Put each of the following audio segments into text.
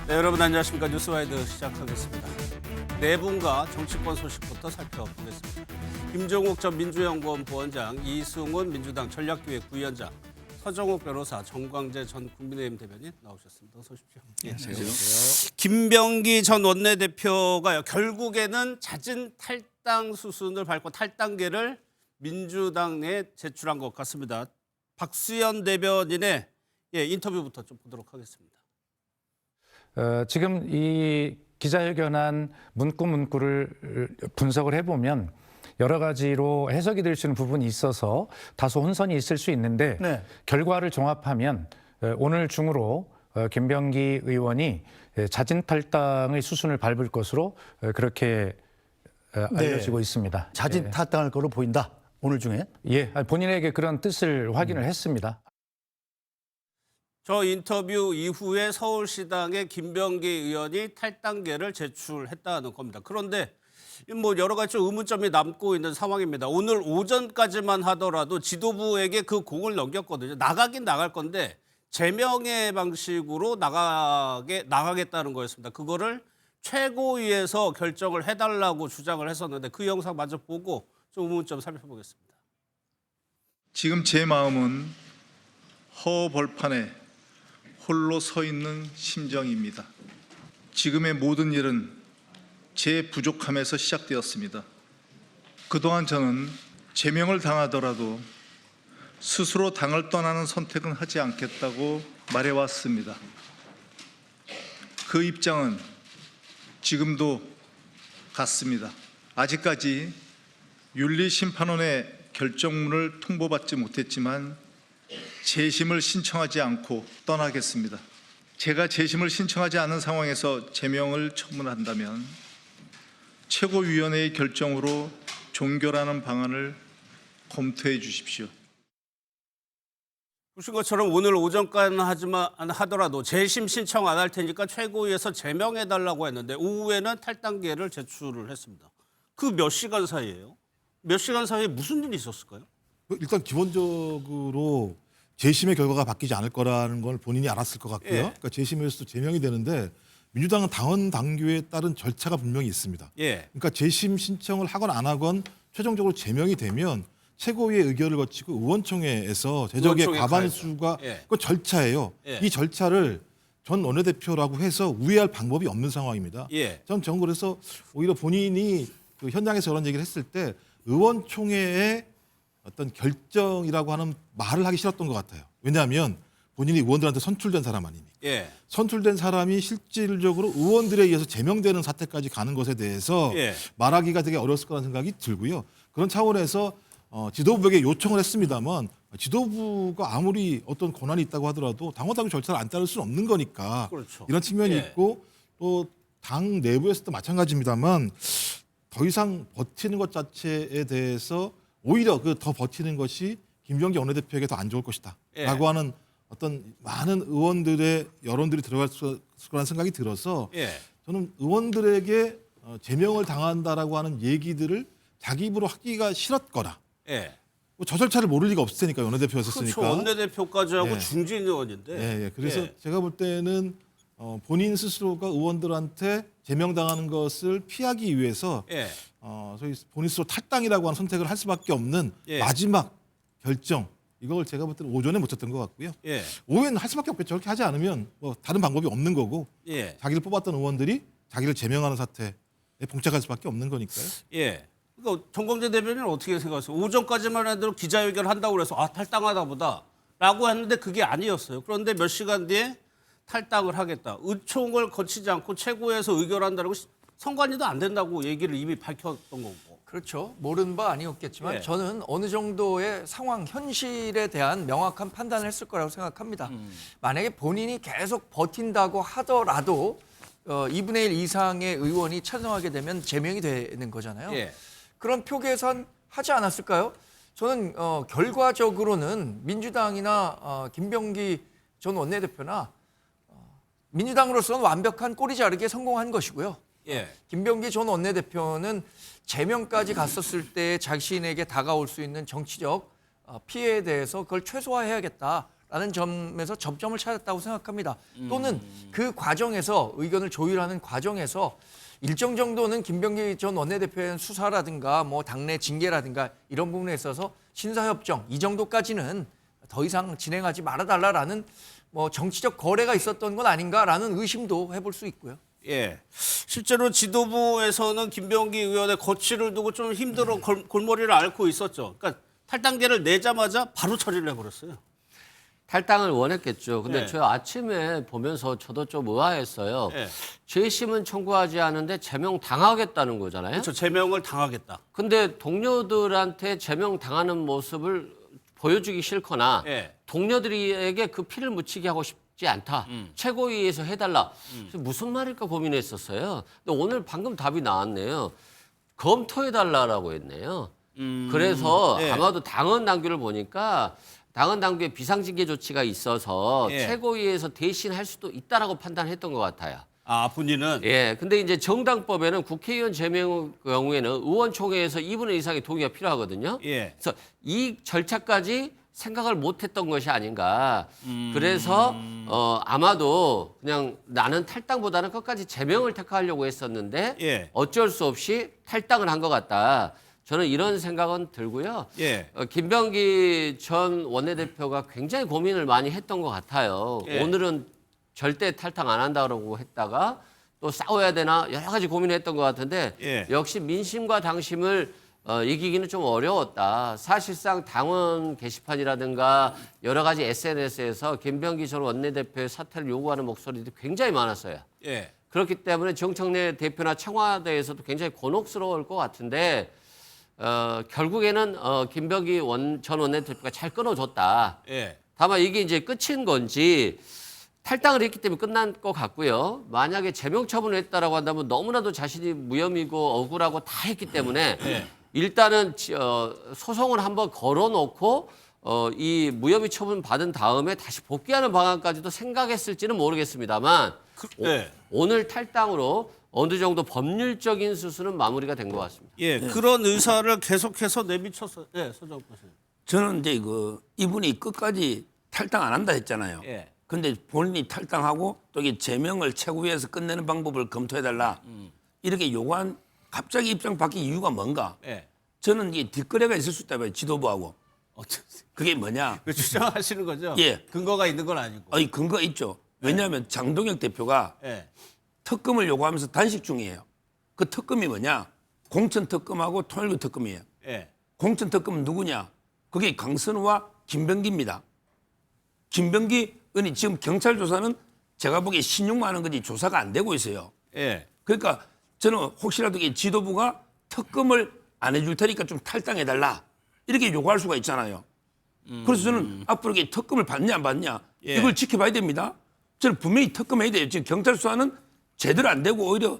네, 여러분 안녕하십니까. 뉴스와이드 시작하겠습니다. 네 분과 정치권 소식부터 살펴보겠습니다. 김종욱 전 민주연구원 부원장, 이승훈 민주당 전략기획 부위원장, 서정욱 변호사, 정광재 전 국민의힘 대변인 나오셨습니다. 어서 오십시오. 안녕하세요. 김병기 전 원내대표가 결국에는 자진 탈당 수순을 밟고 탈당계를 민주당에 제출한 것 같습니다. 박수현 대변인의 인터뷰부터 좀 보도록 하겠습니다. 지금 이 기자회견한 문구를 분석을 해보면 여러 가지로 해석이 될 수 있는 부분이 있어서 다소 혼선이 있을 수 있는데 결과를 종합하면 오늘 중으로 김병기 의원이 자진 탈당의 수순을 밟을 것으로 그렇게 알려지고 있습니다. 자진 탈당할 거로 보인다. 오늘 중에. 예, 본인에게 그런 뜻을 확인을 했습니다. 저 인터뷰 이후에 서울시당에 김병기 의원이 탈당계를 제출했다는 겁니다. 그런데 뭐 여러 가지 좀 의문점이 남고 있는 상황입니다. 오늘 오전까지만 하더라도 지도부에게 그 공을 넘겼거든요. 나가긴 나갈 건데 제명의 방식으로 나가겠다는 거였습니다. 그거를 최고위에서 결정을 해달라고 주장을 했었는데 그 영상 마저 보고 좀 의문점 살펴보겠습니다. 지금 제 마음은 허벌판에 홀로 서 있는 심정입니다. 지금의 모든 일은 제 부족함에서 시작되었습니다. 그동안 저는 제명을 당하더라도 스스로 당을 떠나는 선택은 하지 않겠다고 말해왔습니다. 그 입장은 지금도 같습니다. 아직까지 윤리심판원의 결정문을 통보받지 못했지만 재심을 신청하지 않고 떠나겠습니다. 제가 재심을 신청하지 않은 상황에서 제명을 처분한다면 최고위원회의 결정으로 종결하는 방안을 검토해 주십시오. 보신 것처럼 오늘 오전까지만 하더라도 재심 신청 안 할 테니까 최고위에서 제명해달라고 했는데 오후에는 탈당계를 제출을 했습니다. 그 몇 시간 사이에요? 몇 시간 사이에 무슨 일이 있었을까요? 일단 기본적으로 재심의 결과가 바뀌지 않을 거라는 걸 본인이 알았을 것 같고요. 예. 그러니까 재심에서도 제명이 되는데 민주당은 당헌 당규에 따른 절차가 분명히 있습니다. 예. 그러니까 재심 신청을 하건 안 하건 최종적으로 제명이 되면 최고위의 의결을 거치고 의원총회에서 제적의 의원총회 과반수가 가야죠. 예. 그건 절차예요. 예. 이 절차를 전 원내대표라고 해서 우회할 방법이 없는 상황입니다. 예. 전 그래서 오히려 본인이 그 현장에서 그런 얘기를 했을 때 의원총회의 어떤 결정이라고 하는 말을 하기 싫었던 것 같아요. 왜냐하면 본인이 의원들한테 선출된 사람 아니니까. 예. 선출된 사람이 실질적으로 의원들에 의해서 제명되는 사태까지 가는 것에 대해서 예. 말하기가 되게 어려웠을 거라는 생각이 들고요. 그런 차원에서 지도부에게 요청을 했습니다만 지도부가 아무리 어떤 권한이 있다고 하더라도 당헌당규 절차를 안 따를 수는 없는 거니까 그렇죠. 이런 측면이 예. 있고 또 당 내부에서도 마찬가지입니다만 더 이상 버티는 것 자체에 대해서 오히려 그 더 버티는 것이 김병기 원내대표에게 더 안 좋을 것이다. 예. 라고 하는 어떤 많은 의원들의 여론들이 들어갈 거라는 생각이 들어서 예. 저는 의원들에게 제명을 당한다라고 하는 얘기들을 자기 입으로 하기가 싫었거나 예. 뭐 저 절차를 모를 리가 없을 테니까 원내대표였었으니까. 그렇죠. 원내대표까지 하고 예. 중진 의원인데. 예. 그래서 예. 제가 볼 때는 본인 스스로가 의원들한테 제명당하는 것을 피하기 위해서 예. 저희 본인 스스로 탈당이라고 하는 선택을 할 수밖에 없는 예. 마지막 결정 이걸 제가 볼 때는 오전에 못 쳤던 것 같고요. 예. 오후에는 할 수밖에 없겠죠. 저렇게 하지 않으면 뭐 다른 방법이 없는 거고 예. 자기를 뽑았던 의원들이 자기를 제명하는 사태에 봉착할 수밖에 없는 거니까요. 예. 그러니까 정광재 대변인은 어떻게 생각하세요? 오전까지만 해도 기자회견을 한다고 그래서 탈당하다 보다라고 했는데 그게 아니었어요. 그런데 몇 시간 뒤에 탈당을 하겠다. 의총을 거치지 않고 최고위에서 의결한다고 선관위도 안 된다고 얘기를 이미 밝혔던 거고. 그렇죠. 모르는 바 아니었겠지만 예. 저는 어느 정도의 상황, 현실에 대한 명확한 판단을 했을 거라고 생각합니다. 만약에 본인이 계속 버틴다고 하더라도 2분의 1 이상의 의원이 찬성하게 되면 제명이 되는 거잖아요. 예. 그런 표 계산 하지 않았을까요? 저는 결과적으로는 민주당이나 김병기 전 원내대표나 민주당으로서는 완벽한 꼬리 자르기에 성공한 것이고요. 예. 김병기 전 원내대표는 제명까지 갔었을 때 자신에게 다가올 수 있는 정치적 피해에 대해서 그걸 최소화해야겠다라고 라는 점에서 접점을 찾았다고 생각합니다. 또는 그 과정에서 의견을 조율하는 과정에서 일정 정도는 김병기 전 원내대표에 대한 수사라든가 뭐 당내 징계라든가 이런 부분에 있어서 신사협정 이 정도까지는 더 이상 진행하지 말아달라라는 뭐 정치적 거래가 있었던 건 아닌가라는 의심도 해볼 수 있고요. 예. 실제로 지도부에서는 김병기 의원의 거취를 두고 좀 힘들어 골머리를 앓고 있었죠. 그러니까 탈당계를 내자마자 바로 처리를 해버렸어요. 탈당을 원했겠죠. 근데 네. 저 아침에 보면서 저도 좀 의아했어요. 네. 재심은 청구하지 않은데 제명 당하겠다는 거잖아요. 그렇죠. 제명을 당하겠다. 근데 동료들한테 제명 당하는 모습을 보여주기 싫거나 네. 동료들에게 그 피를 묻히게 하고 싶지 않다. 최고위에서 해달라. 무슨 말일까 고민했었어요. 근데 오늘 방금 답이 나왔네요. 검토해달라라고 했네요. 그래서 네. 아마도 당헌 당규를 보니까 당헌 당규에 비상징계 조치가 있어서 예. 최고위에서 대신할 수도 있다라고 판단했던 것 같아요. 아, 본인은? 예, 근데 이제 정당법에는 국회의원 제명 경우에는 의원총회에서 2분의 1 이상의 동의가 필요하거든요. 예. 그래서 이 절차까지 생각을 못했던 것이 아닌가. 그래서 아마도 그냥 나는 탈당보다는 끝까지 제명을 택하려고 했었는데 예. 어쩔 수 없이 탈당을 한 것 같다. 저는 이런 생각은 들고요. 예. 김병기 전 원내대표가 굉장히 고민을 많이 했던 것 같아요. 예. 오늘은 절대 탈당 안 한다고 했다가 또 싸워야 되나 여러 가지 고민을 했던 것 같은데 예. 역시 민심과 당심을 이기기는 좀 어려웠다. 사실상 당원 게시판이라든가 여러 가지 SNS에서 김병기 전 원내대표의 사퇴를 요구하는 목소리도 굉장히 많았어요. 예. 그렇기 때문에 정청래 대표나 청와대에서도 굉장히 곤혹스러울 것 같은데 결국에는 김병기 전 원내대표가 잘 끊어줬다. 예. 다만 이게 이제 끝인 건지 탈당을 했기 때문에 끝난 것 같고요. 만약에 제명 처분을 했다라고 한다면 너무나도 자신이 무혐의고 억울하고 다 했기 때문에 예. 일단은 소송을 한번 걸어놓고 이 무혐의 처분 받은 다음에 다시 복귀하는 방안까지도 생각했을지는 모르겠습니다만 예. 오늘 탈당으로 어느 정도 법률적인 수순은 마무리가 된 것 같습니다. 예. 그런 의사를 계속해서 내비쳤어요. 예, 서정훈 교수님. 저는 이제 이분이 끝까지 탈당 안 한다 했잖아요. 예. 근데 본인이 탈당하고 또 이게 제명을 최고위에서 끝내는 방법을 검토해달라. 이렇게 요구한 갑자기 입장 바뀐 이유가 뭔가? 예. 저는 이게 뒷거래가 있을 수 있다 봐요. 지도부하고. 그게 뭐냐? 그 주장하시는 거죠? 예. 근거가 있는 건 아니고. 아니 근거 있죠. 왜냐하면 장동혁 대표가 예. 특검을 요구하면서 단식 중이에요. 그 특검이 뭐냐? 공천 특검하고 통일부 특검이에요. 예. 공천 특검은 누구냐? 그게 강선우와 김병기입니다. 김병기 의원이 지금 경찰 조사는 제가 보기에 신용만한 거지 조사가 안 되고 있어요. 예. 그러니까 저는 혹시라도 이 지도부가 특검을 안 해줄 테니까 좀 탈당해달라 이렇게 요구할 수가 있잖아요. 그래서 저는 앞으로 이 특검을 받냐 안 받냐 예. 이걸 지켜봐야 됩니다. 저는 분명히 특검해야 돼요. 지금 경찰 수사는 제대로 안 되고 오히려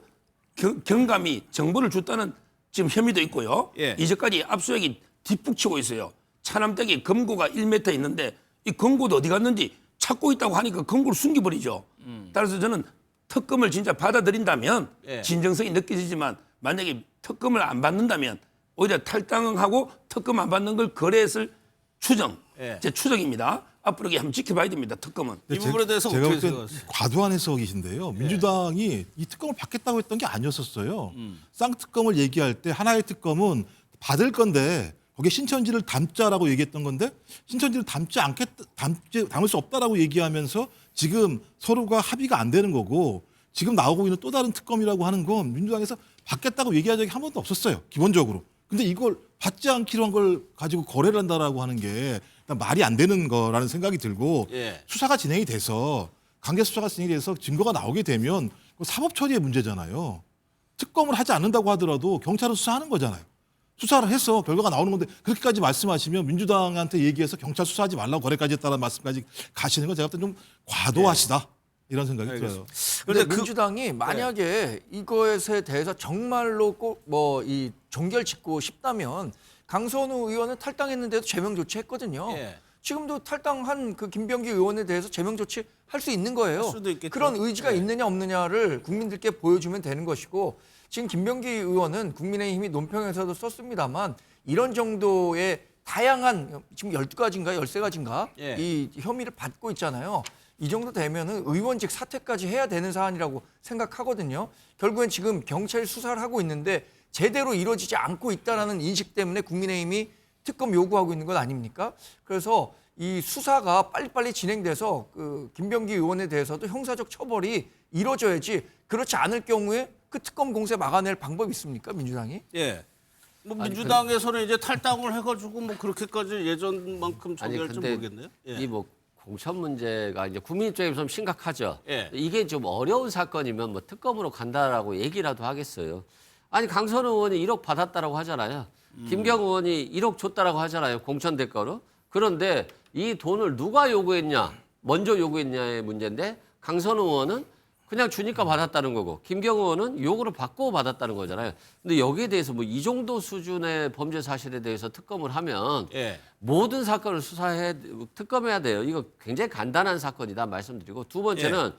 경감이 정보를 줬다는 지금 혐의도 있고요. 예. 이제까지 압수수색이 뒷북치고 있어요. 차남댁에 검고가 1m 있는데 이 검고도 어디 갔는지 찾고 있다고 하니까 검고를 숨겨버리죠. 따라서 저는 특검을 진짜 받아들인다면 예. 진정성이 느껴지지만 만약에 특검을 안 받는다면 오히려 탈당하고 특검 안 받는 걸 거래했을 추정, 예. 제 추정입니다. 앞으로 이게 한번 지켜봐야 됩니다. 특검은. 이 부분에 대해서 제가 어떻게 볼 땐 생각하세요? 과도한 해석이신데요. 민주당이 이 특검을 받겠다고 했던 게 아니었었어요. 쌍특검을 얘기할 때 하나의 특검은 받을 건데 거기에 신천지를 담자라고 얘기했던 건데 신천지를 담을 수 없다라고 얘기하면서 지금 서로가 합의가 안 되는 거고 지금 나오고 있는 또 다른 특검이라고 하는 건 민주당에서 받겠다고 얘기한 적이 한 번도 없었어요. 기본적으로. 근데 이걸 받지 않기로 한 걸 가지고 거래를 한다라고 하는 게 일단 말이 안 되는 거라는 생각이 들고 예. 수사가 진행이 돼서 강제 수사가 진행이 돼서 증거가 나오게 되면 사법 처리의 문제잖아요. 특검을 하지 않는다고 하더라도 경찰은 수사하는 거잖아요. 수사를 해서 결과가 나오는 건데 그렇게까지 말씀하시면 민주당한테 얘기해서 경찰 수사하지 말라고 거래까지 했다는 말씀까지 가시는 건 제가 볼 때 좀 과도하시다 이런 생각이 들어요. 그런데 그런데 민주당이 만약에 이것에 대해서 정말로 꼭 뭐 이 종결 짓고 싶다면 강선우 의원은 탈당했는데도 제명 조치했거든요. 예. 지금도 탈당한 그 김병기 의원에 대해서 제명 조치 할 수 있는 거예요. 할 수도 있겠죠. 그런 의지가 예. 있느냐 없느냐를 국민들께 보여주면 되는 것이고 지금 김병기 의원은 국민의힘이 논평에서도 썼습니다만 이런 정도의 다양한 지금 12가지인가 13가지인가 예. 이 혐의를 받고 있잖아요. 이 정도 되면은 의원직 사퇴까지 해야 되는 사안이라고 생각하거든요. 결국엔 지금 경찰이 수사를 하고 있는데 제대로 이루어지지 않고 있다라는 인식 때문에 국민의힘이 특검 요구하고 있는 것 아닙니까? 그래서 이 수사가 빨리빨리 진행돼서 그 김병기 의원에 대해서도 형사적 처벌이 이루어져야지 그렇지 않을 경우에 그 특검 공세 막아낼 방법이 있습니까? 민주당이? 예. 뭐 민주당에서는 이제 탈당을 해가지고 뭐 그렇게까지 예전만큼 아니 저기할지 근데 모르겠네요. 예. 이 뭐 공천 문제가 이제 국민 입장에서 좀 심각하죠. 예. 이게 좀 어려운 사건이면 뭐 특검으로 간다라고 얘기라도 하겠어요. 아니 강선우 의원이 1억 받았다라고 하잖아요. 김경우 의원이 1억 줬다라고 하잖아요. 공천 대가로. 그런데 이 돈을 누가 요구했냐, 먼저 요구했냐의 문제인데 강선우 의원은 그냥 주니까 받았다는 거고 김경우 의원은 요구를 받고 받았다는 거잖아요. 근데 여기에 대해서 뭐 이 정도 수준의 범죄 사실에 대해서 특검을 하면 예. 모든 사건을 특검해야 돼요. 이거 굉장히 간단한 사건이다 말씀드리고 두 번째는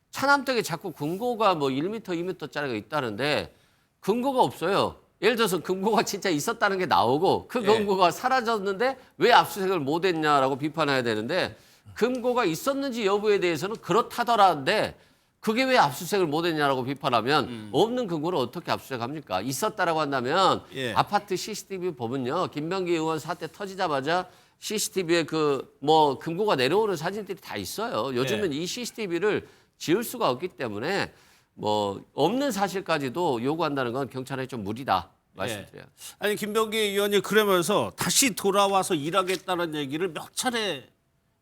차남댁에 자꾸 금고가 뭐 1m, 2m짜리가 있다는데 금고가 없어요. 예를 들어서 금고가 진짜 있었다는 게 나오고 그 금고가 사라졌는데 왜 압수수색을 못 했냐라고 비판해야 되는데 금고가 있었는지 여부에 대해서는 그렇다더라는데 그게 왜 압수수색을 못 했냐라고 비판하면 없는 금고를 어떻게 압수수색합니까? 있었다라고 한다면 예. 아파트 CCTV 보면요. 김병기 의원 사태 터지자마자 CCTV에 그 뭐 금고가 내려오는 사진들이 다 있어요. 요즘은 이 CCTV를 지울 수가 없기 때문에 뭐 없는 사실까지도 요구한다는 건 경찰에 좀 무리다 말씀드려요. 아니 김병기 의원이 그러면서 다시 돌아와서 일하겠다는 얘기를 몇 차례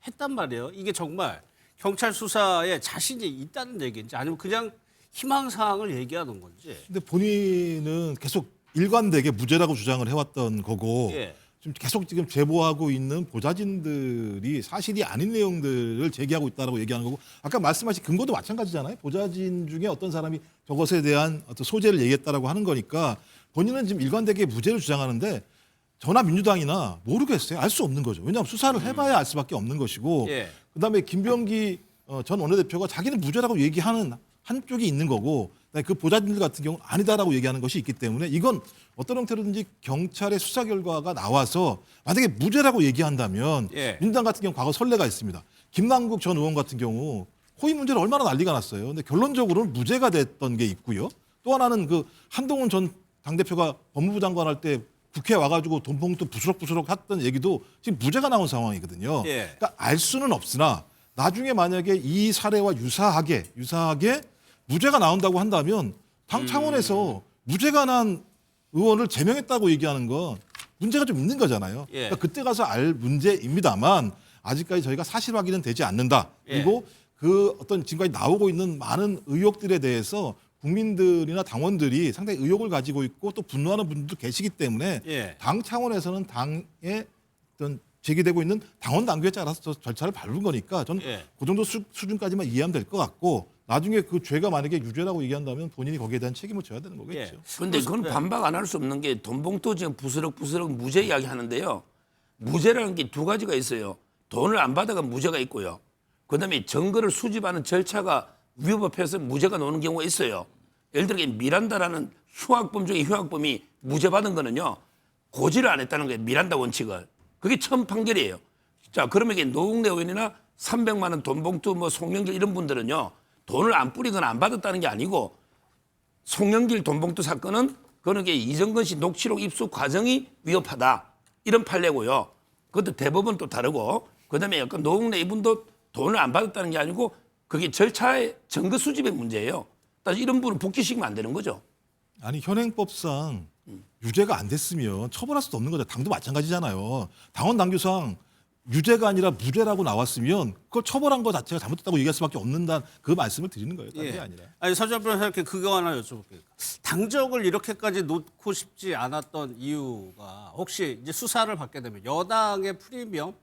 했단 말이에요. 이게 정말 경찰 수사에 자신이 있다는 얘기인지 아니면 그냥 희망사항을 얘기하는 건지. 근데 본인은 계속 일관되게 무죄라고 주장을 해왔던 거고 예. 지금 계속 지금 제보하고 있는 보좌진들이 사실이 아닌 내용들을 제기하고 있다라고 얘기하는 거고 아까 말씀하신 근거도 마찬가지잖아요. 보좌진 중에 어떤 사람이 저것에 대한 어떤 소재를 얘기했다라고 하는 거니까 본인은 지금 일관되게 무죄를 주장하는데 저나 민주당이나 모르겠어요. 알 수 없는 거죠. 왜냐하면 수사를 해봐야 알 수밖에 없는 것이고 예. 그다음에 김병기 전 원내대표가 자기는 무죄라고 얘기하는 한쪽이 있는 거고 그 보좌진들 같은 경우는 아니다라고 얘기하는 것이 있기 때문에 이건 어떤 형태로든지 경찰의 수사 결과가 나와서 만약에 무죄라고 얘기한다면 예. 민주당 같은 경우 과거 선례가 있습니다. 김남국 전 의원 같은 경우 호의 문제를 얼마나 난리가 났어요. 근데 결론적으로는 무죄가 됐던 게 있고요. 또 하나는 그 한동훈 전 당대표가 법무부 장관 할 때 국회에 와가지고 돈봉투 부스럭부스럭 했던 얘기도 지금 무죄가 나온 상황이거든요. 예. 그러니까 알 수는 없으나 나중에 만약에 이 사례와 유사하게 무죄가 나온다고 한다면 당 차원에서 무죄가 난 의원을 제명했다고 얘기하는 건 문제가 좀 있는 거잖아요. 예. 그러니까 그때 가서 알 문제입니다만 아직까지 저희가 사실 확인은 되지 않는다. 그리고 그 어떤 지금까지 나오고 있는 많은 의혹들에 대해서 국민들이나 당원들이 상당히 의혹을 가지고 있고 또 분노하는 분들도 계시기 때문에 예. 당 차원에서는 당의 어떤 제기되고 있는 당원 당규에 따라서 절차를 밟은 거니까 저는 예. 그 정도 수준까지만 이해하면 될 것 같고 나중에 그 죄가 만약에 유죄라고 얘기한다면 본인이 거기에 대한 책임을 져야 되는 거겠죠. 그런데 그건 반박 안 할 수 없는 게 돈봉투 지금 부스럭부스럭 무죄 이야기 하는데요. 무죄라는 게 두 가지가 있어요. 돈을 안 받아가 무죄가 있고요. 그다음에 증거를 수집하는 절차가 위법해서 무죄가 나오는 경우가 있어요. 예를 들어 미란다라는 흉악범 중에 흉악범이 무죄 받은 거는요. 고지를 안 했다는 거예요. 미란다 원칙을. 그게 처음 판결이에요. 자, 그러면 이게 노웅래 의원이나 300만 원 돈봉투 뭐 송영길 이런 분들은요. 돈을 안 뿌리거나 안 받았다는 게 아니고 송영길 돈봉투 사건은 그거는 게 이정근 씨 녹취록 입수 과정이 위협하다. 이런 판례고요. 그것도 대법원 또 다르고 그다음에 약간 노웅래 이분도 돈을 안 받았다는 게 아니고 그게 절차의 증거 수집의 문제예요. 따라서 이런 분은 복귀시키면 안 되는 거죠. 아니 현행법상 유죄가 안 됐으면 처벌할 수도 없는 거죠. 당도 마찬가지잖아요. 당원 당규상 유죄가 아니라 무죄라고 나왔으면 그걸 처벌한 거 자체가 잘못됐다고 얘기할 수밖에 없는다는 그 말씀을 드리는 거예요. 다른 게 아니라. 아니 서주환 변호사님께 그거 하나 여쭤볼게요. 당적을 이렇게까지 놓고 싶지 않았던 이유가 혹시 이제 수사를 받게 되면 여당의 프리미엄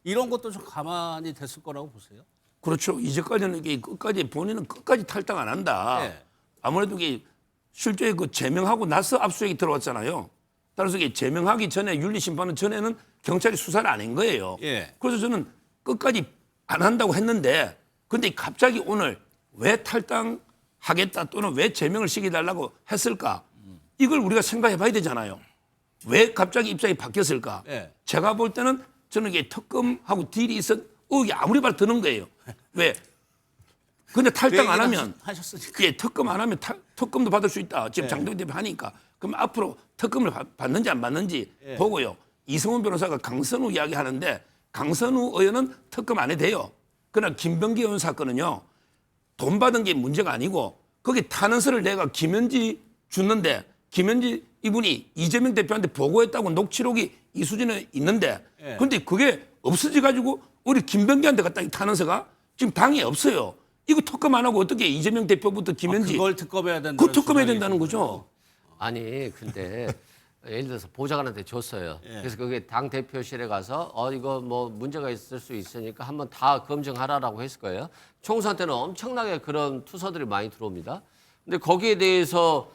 이런 것도 좀 가만히 됐을 거라고 보세요? 그렇죠. 이제까지는 이게 끝까지 본인은 끝까지 탈당 안 한다. 네. 아무래도 이게 실제 그 제명하고 나서 압수수색이 들어왔잖아요. 따라서 이게 제명하기 전에 윤리심판은 전에는 경찰이 수사를 안 한 거예요. 예. 그래서 저는 끝까지 안 한다고 했는데 근데 갑자기 오늘 왜 탈당하겠다 또는 왜 제명을 시켜달라고 했을까? 이걸 우리가 생각해 봐야 되잖아요. 왜 갑자기 입장이 바뀌었을까? 예. 제가 볼 때는 저는 이게 특검하고 딜이 의혹이 아무리 봐도 드는 거예요. 왜? 근데 탈당 안 하면 하셨으니까. 예, 특검 안 하면 특검도 받을 수 있다. 지금 장동현 대표 하니까. 그럼 앞으로 특검을 받는지 안 받는지 보고요. 이성훈 변호사가 강선우 이야기하는데 강선우 의원은 특검 안 해도 돼요. 그러나 김병기 의원 사건은요. 돈 받은 게 문제가 아니고 거기 탄원서를 내가 김현지 줬는데 김현지 이분이 이재명 대표한테 보고했다고 녹취록이 이 수준에 있는데 그런데 그게 없어져 가지고 우리 김병기한테 갔다 이 탄원서가 지금 당에 없어요. 이거 특검 안 하고 어떻게 이재명 대표부터 김현지 그걸 특검해야 된다는 그 특검해야 주장이 된다는 거죠. 아니 근데 예를 들어서 보좌관한테 줬어요. 그래서 그게 당 대표실에 가서 이거 뭐 문제가 있을 수 있으니까 한번 다 검증하라라고 했을 거예요. 총선 때는 엄청나게 그런 투서들이 많이 들어옵니다. 근데 거기에 대해서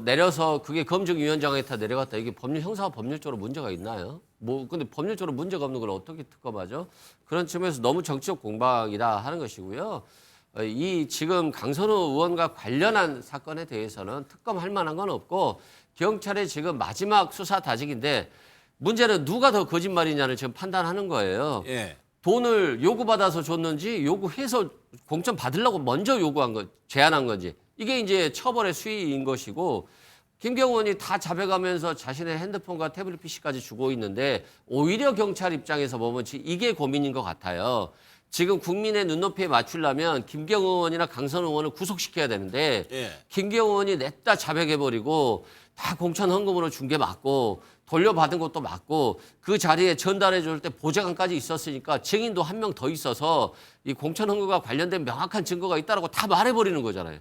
내려서 그게 검증위원장에 다 내려갔다. 이게 형사와 법률적으로 문제가 있나요? 근데 법률적으로 문제가 없는 걸 어떻게 특검하죠? 그런 측면에서 너무 정치적 공방이다 하는 것이고요. 이 지금 강선우 의원과 관련한 사건에 대해서는 특검할 만한 건 없고 경찰의 지금 마지막 수사 다짐인데 문제는 누가 더 거짓말이냐를 지금 판단하는 거예요. 예. 돈을 요구받아서 줬는지 요구해서 공천 받으려고 먼저 제안한 건지 이게 이제 처벌의 수위인 것이고 김경호 의원이 다 잡아가면서 자신의 핸드폰과 태블릿 PC까지 주고 있는데 오히려 경찰 입장에서 보면 이게 고민인 것 같아요. 지금 국민의 눈높이에 맞추려면 김경호 의원이나 강선우 의원을 구속시켜야 되는데 김경호 의원이 냈다 자백해버리고 다 공천 헌금으로 준 게 맞고 돌려받은 것도 맞고 그 자리에 전달해 줄 때 보좌관까지 있었으니까 증인도 한 명 더 있어서 이 공천 헌금과 관련된 명확한 증거가 있다라고 다 말해버리는 거잖아요.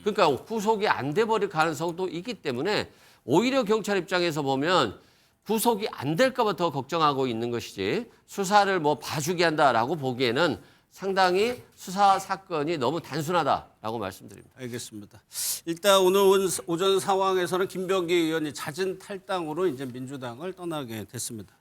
그러니까 구속이 안 돼버릴 가능성도 있기 때문에 오히려 경찰 입장에서 보면 구속이 안 될까 봐 더 걱정하고 있는 것이지 수사를 뭐 봐주게 한다라고 보기에는 상당히 수사 사건이 너무 단순하다라고 말씀드립니다. 알겠습니다. 일단 오늘 오전 상황에서는 김병기 의원이 잦은 탈당으로 이제 민주당을 떠나게 됐습니다.